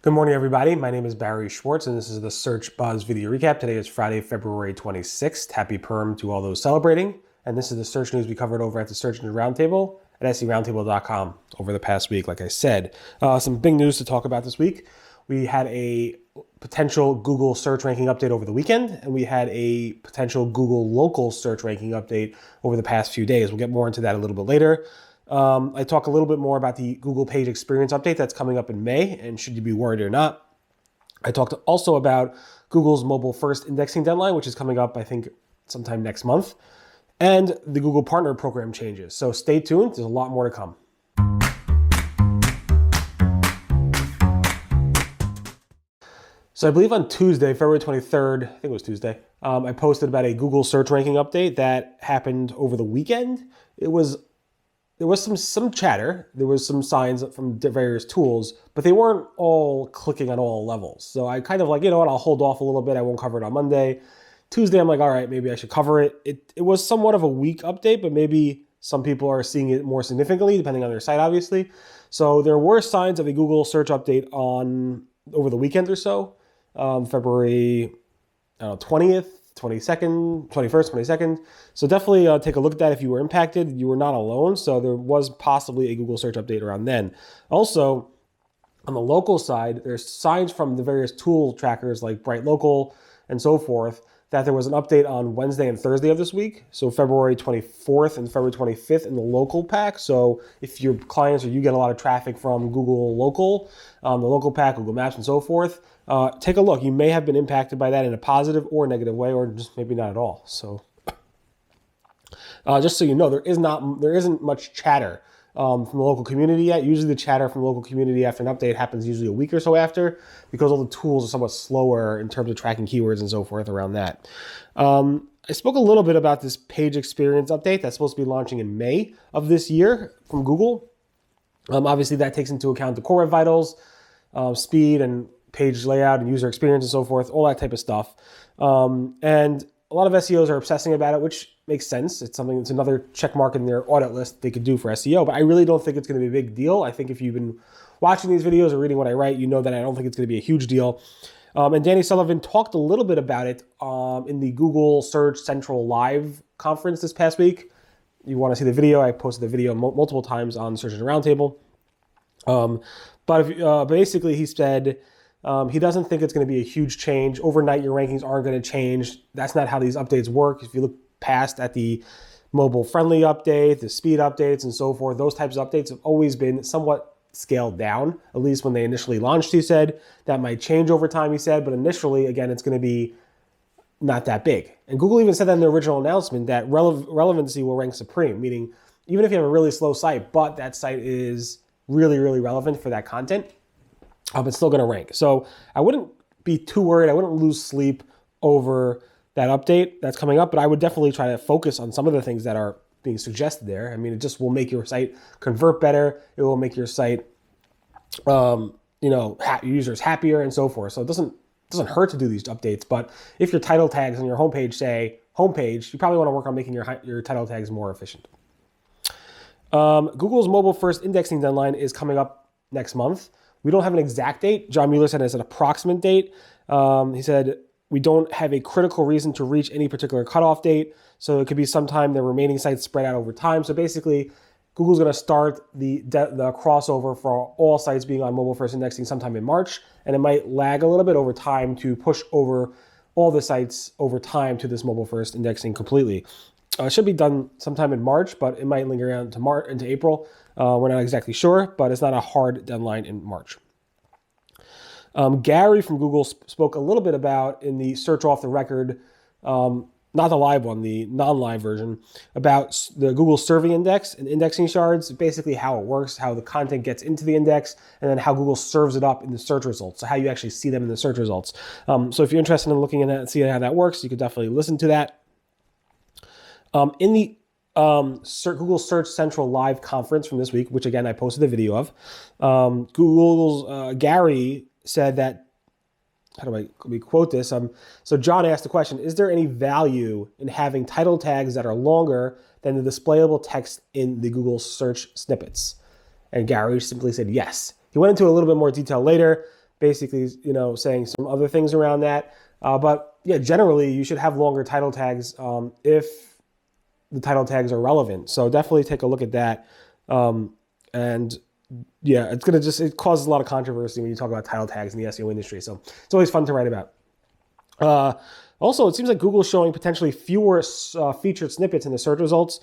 Good morning, everybody. My name is Barry Schwartz, and this is the Search Buzz video recap. Today is Friday, February 26th. Happy Perm to all those celebrating. And this is the search news we covered over at the Search Engine Roundtable at seroundtable.com over the past week, like I said. Some big news to talk about this week. We had a potential Google search ranking update over the weekend, and we had a potential Google local search ranking update over the past few days. We'll get more into that a little bit later. I talk a little bit more about the Google Page Experience update that's coming up in May, and should you be worried or not. I talked also about Google's mobile first indexing deadline, which is coming up, I think, sometime next month, and the Google Partner Program changes. So stay tuned. There's a lot more to come. So I believe on Tuesday, February 23rd, I think it was Tuesday, I posted about a Google search ranking update that happened over the weekend. There was some chatter, there was some signs from various tools, but they weren't all clicking on all levels. So I kind of like, you know what, I'll hold off a little bit. I won't cover it on Monday. Tuesday, I'm like, all right, maybe I should cover it. It was somewhat of a weak update, but maybe some people are seeing it more significantly, depending on their site, obviously. So there were signs of a Google search update over the weekend or so, February 20th. 21st, 22nd. So definitely take a look at that if you were impacted. You were not alone. So there was possibly a Google search update around then. Also, on the local side, there's signs from the various tool trackers like Bright Local and so forth that there was an update on Wednesday and Thursday of this week. So February 24th and February 25th in the local pack. So if your clients or you get a lot of traffic from Google Local, the local pack, Google Maps and so forth, take a look. You may have been impacted by that in a positive or negative way, or just maybe not at all. So just so you know, there isn't much chatter from the local community yet. Usually the chatter from the local community after an update happens usually a week or so after, because all the tools are somewhat slower in terms of tracking keywords and so forth around that. I spoke a little bit about this page experience update that's supposed to be launching in May of this year from Google. Obviously that takes into account the core web vitals, speed and page layout and user experience and so forth, all that type of stuff. And a lot of SEOs are obsessing about it, which makes sense. It's another check mark in their audit list they could do for SEO, but I really don't think it's going to be a big deal. I think if you've been watching these videos or reading what I write, you know that I don't think it's going to be a huge deal. And Danny Sullivan talked a little bit about it in the Google Search Central Live conference this past week. You want to see the video, I posted the video multiple times on Search Engine Roundtable. But basically he said, he doesn't think it's going to be a huge change. Overnight, your rankings aren't going to change. That's not how these updates work. If you look past at the mobile-friendly update, the speed updates, and so forth, those types of updates have always been somewhat scaled down, at least when they initially launched, he said. That might change over time, he said, but initially, again, it's going to be not that big. And Google even said that in their original announcement that relevancy will rank supreme, meaning even if you have a really slow site, but that site is really, really relevant for that content, it's still going to rank. So I wouldn't be too worried. I wouldn't lose sleep over that update that's coming up, but I would definitely try to focus on some of the things that are being suggested there. I mean, it just will make your site convert better. It will make your site, users happier and so forth. So it doesn't hurt to do these updates. But if your title tags on your homepage say homepage, you probably want to work on making your title tags more efficient. Google's mobile first indexing deadline is coming up next month. We don't have an exact date. John Mueller said it's an approximate date. He said, we don't have a critical reason to reach any particular cutoff date. So it could be sometime the remaining sites spread out over time. So basically, Google's going to start the crossover for all sites being on mobile first indexing sometime in March. And it might lag a little bit over time to push over all the sites over time to this mobile first indexing completely. It should be done sometime in March, but it might linger out into April. We're not exactly sure, but it's not a hard deadline in March. Gary from Google spoke a little bit about in the search off the record, not the live one, the non-live version, about the Google Survey Index and indexing shards, basically how it works, how the content gets into the index, and then how Google serves it up in the search results, so how you actually see them in the search results. So if you're interested in looking at that and seeing how that works, you could definitely listen to that. In the Google Search Central Live conference from this week, which again I posted a video of, Google's Gary said that, let me quote this. So John asked the question, is there any value in having title tags that are longer than the displayable text in the Google search snippets? And Gary simply said yes. He went into a little bit more detail later, basically, saying some other things around that. But yeah, generally you should have longer title tags if the title tags are relevant. So definitely take a look at that. And yeah, it causes a lot of controversy when you talk about title tags in the SEO industry. So it's always fun to write about. Also, it seems like Google's showing potentially fewer featured snippets in the search results.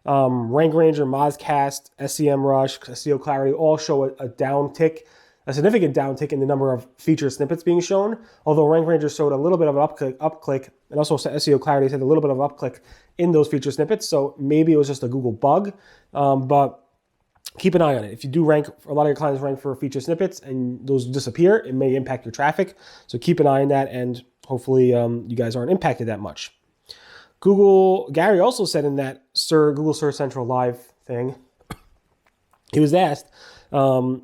Rank Ranger, Mozcast, SEMrush, SEO Clarity all show a significant downtick in the number of featured snippets being shown. Although Rank Ranger showed a little bit of an upclick, and also SEO Clarity had a little bit of upclick in those featured snippets. So maybe it was just a Google bug, but keep an eye on it. If you do rank, a lot of your clients rank for featured snippets and those disappear, it may impact your traffic. So keep an eye on that, and hopefully you guys aren't impacted that much. Gary also said in that Google Search Central Live thing, he was asked how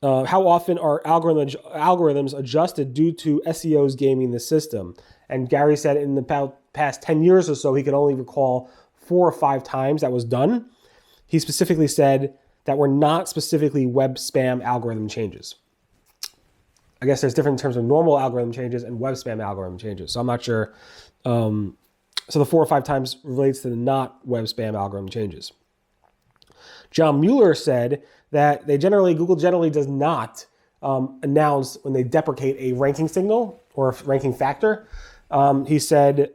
often are algorithms adjusted due to SEOs gaming the system. And Gary said in the past 10 years or so, he could only recall 4 or 5 times that was done. He specifically said that were not specifically web spam algorithm changes. I guess there's different in terms of normal algorithm changes and web spam algorithm changes. So I'm not sure. So the 4 or 5 times relates to the not web spam algorithm changes. John Mueller said that Google generally does not announce when they deprecate a ranking signal or a ranking factor. He said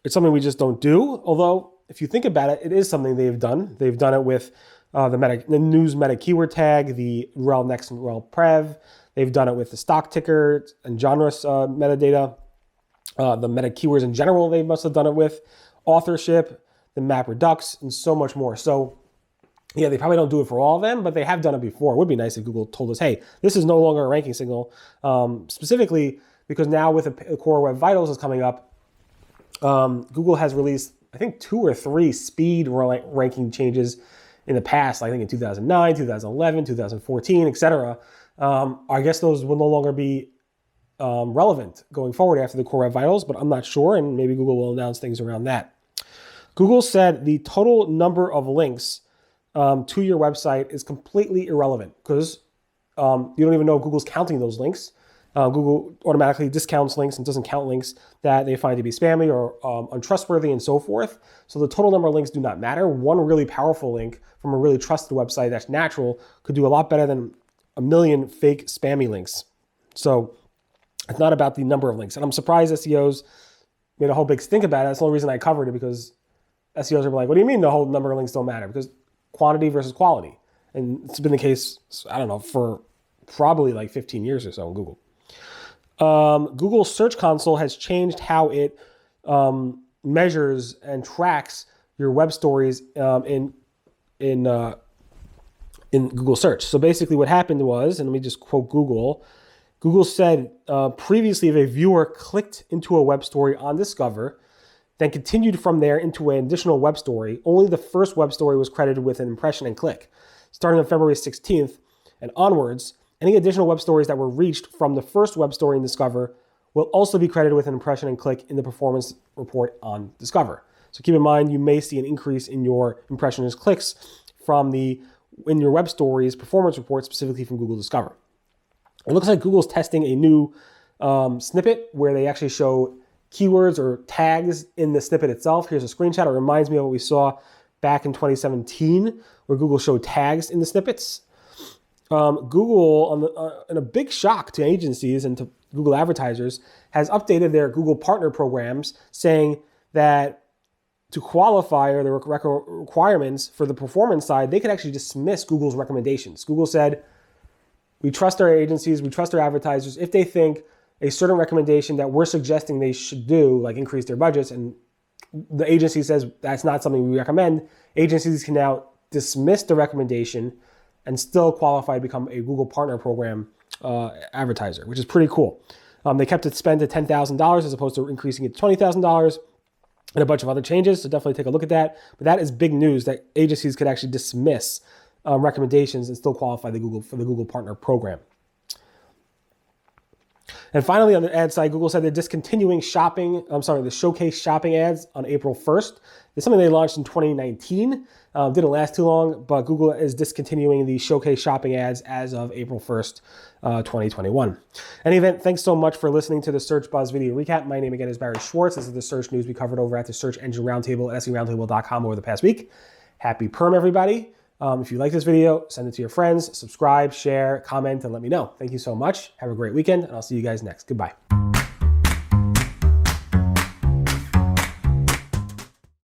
it's something we just don't do. Although if you think about it, it is something they've done. They've done it with the news meta keyword tag, the rel next and rel prev. They've done it with the stock ticker and genre metadata, the meta keywords in general. They must have done it with authorship, the map redux, and so much more. So yeah, they probably don't do it for all of them, but they have done it before. It would be nice if Google told us, hey, this is no longer a ranking signal, specifically because now with the Core Web Vitals is coming up, Google has released, I think, 2 or 3 speed ranking changes in the past, I think in 2009, 2011, 2014, etc. I guess those will no longer be relevant going forward after the Core Web Vitals, but I'm not sure, and maybe Google will announce things around that. Google said the total number of links to your website is completely irrelevant because you don't even know if Google's counting those links. Google automatically discounts links and doesn't count links that they find to be spammy or untrustworthy and so forth. So the total number of links do not matter. One really powerful link from a really trusted website that's natural could do a lot better than a million fake spammy links. So it's not about the number of links. And I'm surprised SEOs made a whole big stink about it. That's the only reason I covered it, because SEOs are like, what do you mean the whole number of links don't matter? Because quantity versus quality. And it's been the case, I don't know, for probably like 15 years or so in Google. Google Search Console has changed how it measures and tracks your web stories in Google Search. So basically what happened was, and let me just quote Google, Google said previously if a viewer clicked into a web story on Discover, then continued from there into an additional web story, only the first web story was credited with an impression and click. Starting on February 16th and onwards, any additional web stories that were reached from the first web story in Discover will also be credited with an impression and click in the performance report on Discover. So keep in mind, you may see an increase in your impressions and clicks in your web stories performance report, specifically from Google Discover. It looks like Google's testing a new snippet where they actually show keywords or tags in the snippet itself. Here's a screenshot. It reminds me of what we saw back in 2017, where Google showed tags in the snippets. Google, in a big shock to agencies and to Google advertisers, has updated their Google partner programs, saying that to qualify or the requirements for the performance side, they could actually dismiss Google's recommendations. Google said, we trust our agencies, we trust our advertisers. If they think a certain recommendation that we're suggesting they should do, like increase their budgets, and the agency says that's not something we recommend, agencies can now dismiss the recommendation and still qualify to become a Google Partner Program advertiser, which is pretty cool. They kept it spent at $10,000 as opposed to increasing it to $20,000 and a bunch of other changes, so definitely take a look at that. But that is big news that agencies could actually dismiss recommendations and still qualify for the Google Partner Program. And finally, on the ad side, Google said they're discontinuing the showcase shopping ads on April 1st. It's something they launched in 2019. Didn't last too long, but Google is discontinuing the showcase shopping ads as of April 1st, 2021. In any event, thanks so much for listening to the Search Buzz video recap. My name again is Barry Schwartz. This is the search news we covered over at the Search Engine Roundtable at SEOroundtable.com over the past week. Happy perm, everybody. If you like this video, send it to your friends, subscribe, share, comment, and let me know. Thank you so much. Have a great weekend, and I'll see you guys next. Goodbye.